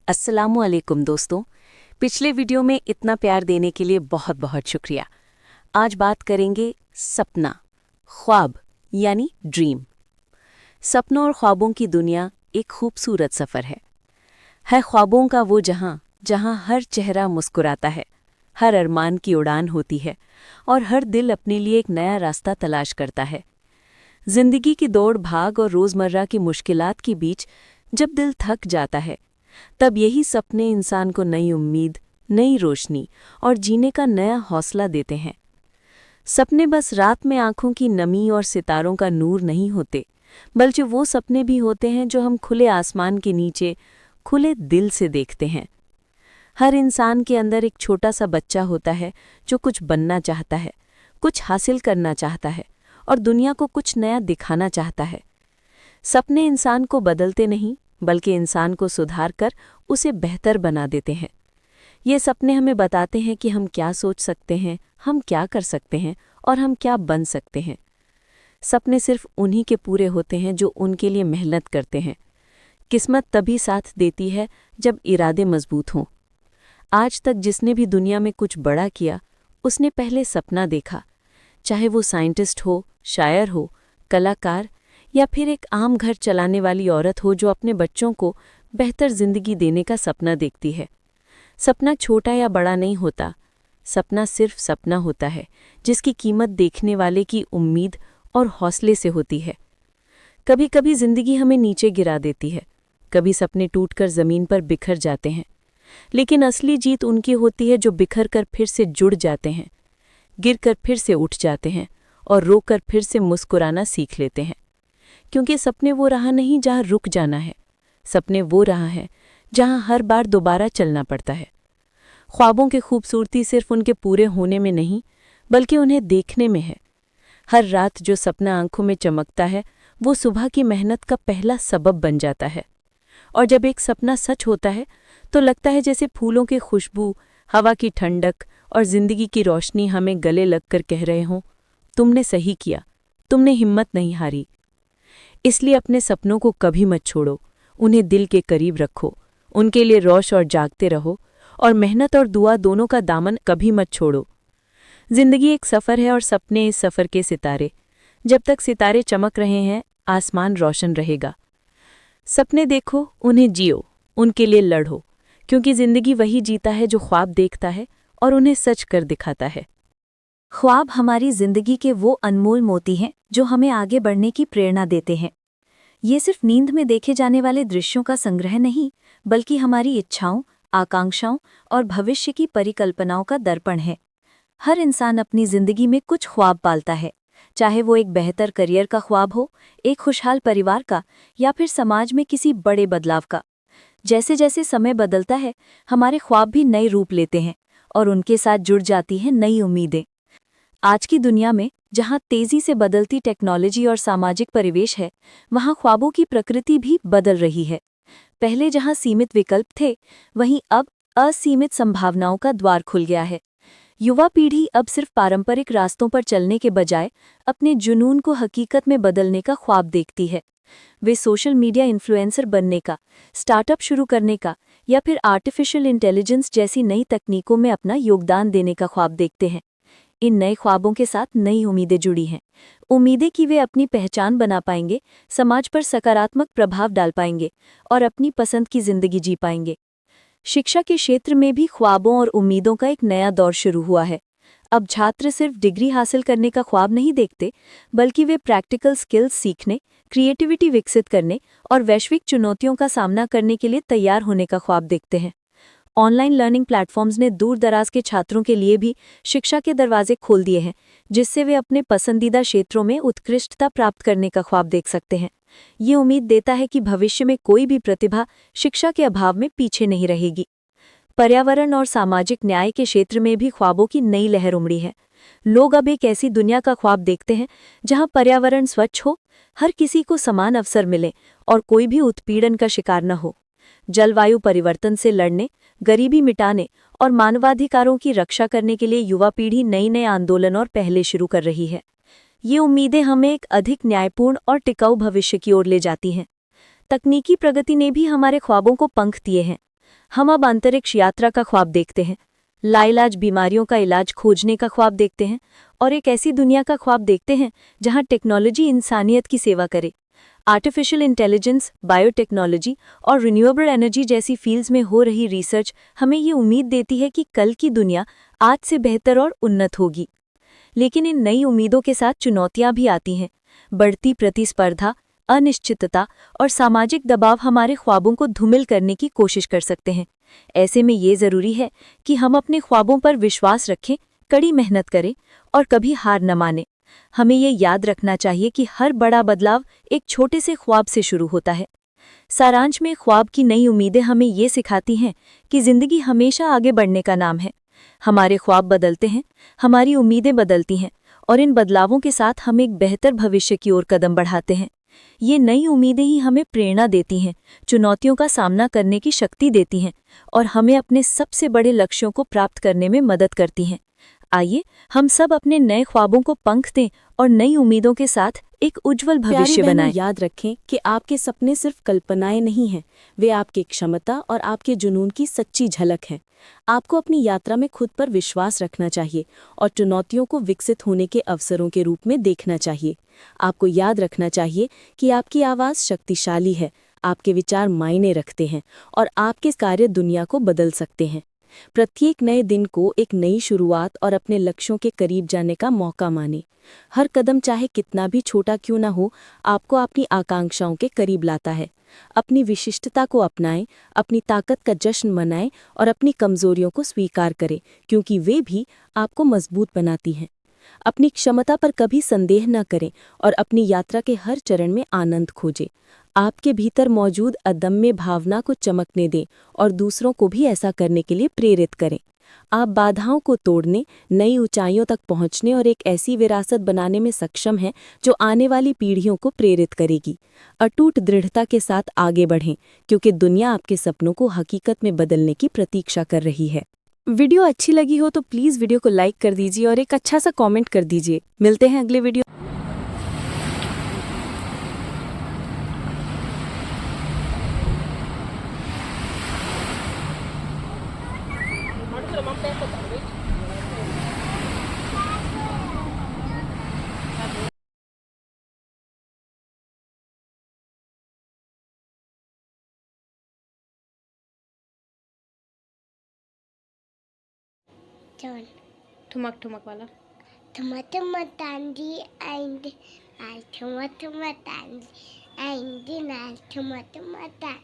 अस्सलामुअलैकुम दोस्तों। पिछले वीडियो में इतना प्यार देने के लिए बहुत बहुत शुक्रिया। आज बात करेंगे सपना, ख्वाब यानी ड्रीम। सपनों और ख्वाबों की दुनिया एक खूबसूरत सफ़र है ख्वाबों का वो जहां हर चेहरा मुस्कुराता है, हर अरमान की उड़ान होती है और हर दिल अपने लिए एक नया रास्ता तलाश करता है। जिंदगी की दौड़ भाग और रोज़मर्रा की मुश्किलात के बीच जब दिल थक जाता है, तब यही सपने इंसान को नई उम्मीद, नई रोशनी और जीने का नया हौसला देते हैं। सपने बस रात में आंखों की नमी और सितारों का नूर नहीं होते, बल्कि वो सपने भी होते हैं जो हम खुले आसमान के नीचे खुले दिल से देखते हैं। हर इंसान के अंदर एक छोटा सा बच्चा होता है जो कुछ बनना चाहता है, कुछ हासिल करना चाहता है और दुनिया को कुछ नया दिखाना चाहता है। सपने इंसान को बदलते नहीं, बल्कि इंसान को सुधार कर उसे बेहतर बना देते हैं। ये सपने हमें बताते हैं कि हम क्या सोच सकते हैं, हम क्या कर सकते हैं और हम क्या बन सकते हैं। सपने सिर्फ उन्हीं के पूरे होते हैं जो उनके लिए मेहनत करते हैं। किस्मत तभी साथ देती है जब इरादे मजबूत हों। आज तक जिसने भी दुनिया में कुछ बड़ा किया, उसने पहले सपना देखा, चाहे वो साइंटिस्ट हो, शायर हो, कलाकार या फिर एक आम घर चलाने वाली औरत हो जो अपने बच्चों को बेहतर जिंदगी देने का सपना देखती है। सपना छोटा या बड़ा नहीं होता, सपना सिर्फ सपना होता है जिसकी कीमत देखने वाले की उम्मीद और हौसले से होती है। कभी कभी जिंदगी हमें नीचे गिरा देती है, कभी सपने टूटकर जमीन पर बिखर जाते हैं, लेकिन असली जीत उनकी होती है जो बिखर कर फिर से जुड़ जाते हैं, गिर कर फिर से उठ जाते हैं और रोकर फिर से मुस्कुराना सीख लेते हैं। क्योंकि सपने वो राह नहीं जहाँ रुक जाना है, सपने वो राह है जहाँ हर बार दोबारा चलना पड़ता है। ख्वाबों की खूबसूरती सिर्फ उनके पूरे होने में नहीं, बल्कि उन्हें देखने में है। हर रात जो सपना आंखों में चमकता है, वो सुबह की मेहनत का पहला सबब बन जाता है। और जब एक सपना सच होता है, तो लगता है जैसे फूलों की खुशबू, हवा की ठंडक और जिंदगी की रोशनी हमें गले लगकर कह रहे हों, तुमने सही किया, तुमने हिम्मत नहीं हारी। इसलिए अपने सपनों को कभी मत छोड़ो, उन्हें दिल के करीब रखो, उनके लिए रोश और जागते रहो और मेहनत और दुआ दोनों का दामन कभी मत छोड़ो। जिंदगी एक सफ़र है और सपने इस सफ़र के सितारे। जब तक सितारे चमक रहे हैं, आसमान रोशन रहेगा। सपने देखो, उन्हें जियो, उनके लिए लड़ो, क्योंकि जिंदगी वही जीता है जो ख्वाब देखता है और उन्हें सच कर दिखाता है। ख्वाब हमारी जिंदगी के वो अनमोल मोती हैं जो हमें आगे बढ़ने की प्रेरणा देते हैं। ये सिर्फ नींद में देखे जाने वाले दृश्यों का संग्रह नहीं, बल्कि हमारी इच्छाओं, आकांक्षाओं और भविष्य की परिकल्पनाओं का दर्पण है। हर इंसान अपनी जिंदगी में कुछ ख्वाब पालता है, चाहे वो एक बेहतर करियर का ख्वाब हो, एक खुशहाल परिवार का या फिर समाज में किसी बड़े बदलाव का। जैसे जैसे समय बदलता है, हमारे ख्वाब भी नए रूप लेते हैं और उनके साथ जुड़ जाती हैं नई उम्मीदें। आज की दुनिया में जहां तेजी से बदलती टेक्नोलॉजी और सामाजिक परिवेश है, वहां ख्वाबों की प्रकृति भी बदल रही है। पहले जहां सीमित विकल्प थे, वहीं अब असीमित संभावनाओं का द्वार खुल गया है। युवा पीढ़ी अब सिर्फ पारंपरिक रास्तों पर चलने के बजाय अपने जुनून को हकीकत में बदलने का ख्वाब देखती है। वे सोशल मीडिया इन्फ्लुएंसर बनने का, स्टार्टअप शुरू करने का या फिर आर्टिफिशियल इंटेलिजेंस जैसी नई तकनीकों में अपना योगदान देने का ख्वाब देखते हैं। इन नए ख्वाबों के साथ नई उम्मीदें जुड़ी हैं। उम्मीदें कि वे अपनी पहचान बना पाएंगे, समाज पर सकारात्मक प्रभाव डाल पाएंगे और अपनी पसंद की जिंदगी जी पाएंगे। शिक्षा के क्षेत्र में भी ख्वाबों और उम्मीदों का एक नया दौर शुरू हुआ है। अब छात्र सिर्फ डिग्री हासिल करने का ख्वाब नहीं देखते, बल्कि वे प्रैक्टिकल स्किल्स सीखने, क्रिएटिविटी विकसित करने और वैश्विक चुनौतियों का सामना करने के लिए तैयार होने का ख्वाब देखते हैं। ऑनलाइन लर्निंग प्लेटफॉर्म्स ने दूर दराज के छात्रों के लिए भी शिक्षा के दरवाजे खोल दिए हैं, जिससे वे अपने पसंदीदा क्षेत्रों में उत्कृष्टता प्राप्त करने का ख्वाब देख सकते हैं। ये उम्मीद देता है कि भविष्य में कोई भी प्रतिभा शिक्षा के अभाव में पीछे नहीं रहेगी। पर्यावरण और सामाजिक न्याय के क्षेत्र में भी ख्वाबों की नई लहर उमड़ी है। लोग अब एक ऐसी दुनिया का ख्वाब देखते हैं जहां पर्यावरण स्वच्छ हो, हर किसी को समान अवसर मिले और कोई भी उत्पीड़न का शिकार न हो। जलवायु परिवर्तन से लड़ने, गरीबी मिटाने और मानवाधिकारों की रक्षा करने के लिए युवा पीढ़ी नए नए आंदोलन और पहले शुरू कर रही है। ये उम्मीदें हमें एक अधिक न्यायपूर्ण और टिकाऊ भविष्य की ओर ले जाती हैं। तकनीकी प्रगति ने भी हमारे ख्वाबों को पंख दिए हैं। हम अब अंतरिक्ष यात्रा का ख्वाब देखते हैं, लाइलाज बीमारियों का इलाज खोजने का ख्वाब देखते हैं और एक ऐसी दुनिया का ख्वाब देखते हैं जहां टेक्नोलॉजी इंसानियत की सेवा करे। आर्टिफिशियल इंटेलिजेंस, बायोटेक्नोलॉजी और रिन्यूएबल एनर्जी जैसी फील्ड्स में हो रही रिसर्च हमें ये उम्मीद देती है कि कल की दुनिया आज से बेहतर और उन्नत होगी। लेकिन इन नई उम्मीदों के साथ चुनौतियां भी आती हैं। बढ़ती प्रतिस्पर्धा, अनिश्चितता और सामाजिक दबाव हमारे ख्वाबों को धूमिल करने की कोशिश कर सकते हैं। ऐसे में ये ज़रूरी है कि हम अपने ख्वाबों पर विश्वास रखें, कड़ी मेहनत करें और कभी हार न मानें। हमें ये याद रखना चाहिए कि हर बड़ा बदलाव एक छोटे से ख्वाब से शुरू होता है। सारांश में ख्वाब की नई उम्मीदें हमें ये सिखाती हैं कि जिंदगी हमेशा आगे बढ़ने का नाम है। हमारे ख्वाब बदलते हैं, हमारी उम्मीदें बदलती हैं और इन बदलावों के साथ हम एक बेहतर भविष्य की ओर कदम बढ़ाते हैं। ये नई उम्मीदें ही हमें प्रेरणा देती हैं, चुनौतियों का सामना करने की शक्ति देती हैं और हमें अपने सबसे बड़े लक्ष्यों को प्राप्त करने में मदद करती हैं। आइए हम सब अपने नए ख्वाबों को पंख दें और नई उम्मीदों के साथ एक उज्जवल भविष्य बनाएं। याद रखें कि आपके सपने सिर्फ कल्पनाएं नहीं हैं, वे आपकी क्षमता और आपके जुनून की सच्ची झलक हैं। आपको अपनी यात्रा में खुद पर विश्वास रखना चाहिए और चुनौतियों को विकसित होने के अवसरों के रूप में देखना चाहिए। आपको याद रखना चाहिए कि आपकी आवाज़ शक्तिशाली है, आपके विचार मायने रखते हैं और आपके कार्य दुनिया को बदल सकते हैं। प्रत्येक नए दिन को एक नई शुरुआत और अपने लक्ष्यों के करीब जाने का मौका माने। हर कदम चाहे कितना भी छोटा क्यों ना हो, आपको अपनी आकांक्षाओं के करीब लाता है। अपनी विशिष्टता को अपनाएं, अपनी ताकत का जश्न मनाएं और अपनी कमजोरियों को स्वीकार करें, क्योंकि वे भी आपको मजबूत बनाती हैं। अपनी क्षमता पर कभी संदेह न करें और अपनी यात्रा के हर चरण में आनंद खोजें। आपके भीतर मौजूद अदम्य भावना को चमकने दें और दूसरों को भी ऐसा करने के लिए प्रेरित करें। आप बाधाओं को तोड़ने, नई ऊंचाइयों तक पहुंचने और एक ऐसी विरासत बनाने में सक्षम हैं जो आने वाली पीढ़ियों को प्रेरित करेगी। अटूट दृढ़ता के साथ आगे बढ़ें, क्योंकि दुनिया आपके सपनों को हकीकत में बदलने की प्रतीक्षा कर रही है। वीडियो अच्छी लगी हो तो प्लीज़ वीडियो को लाइक कर दीजिए और एक अच्छा सा कमेंट कर दीजिए। मिलते हैं अगले वीडियो। John. ठुमक ठुमक वाला। Tomato dandy and tomato dandy and tomato dandy.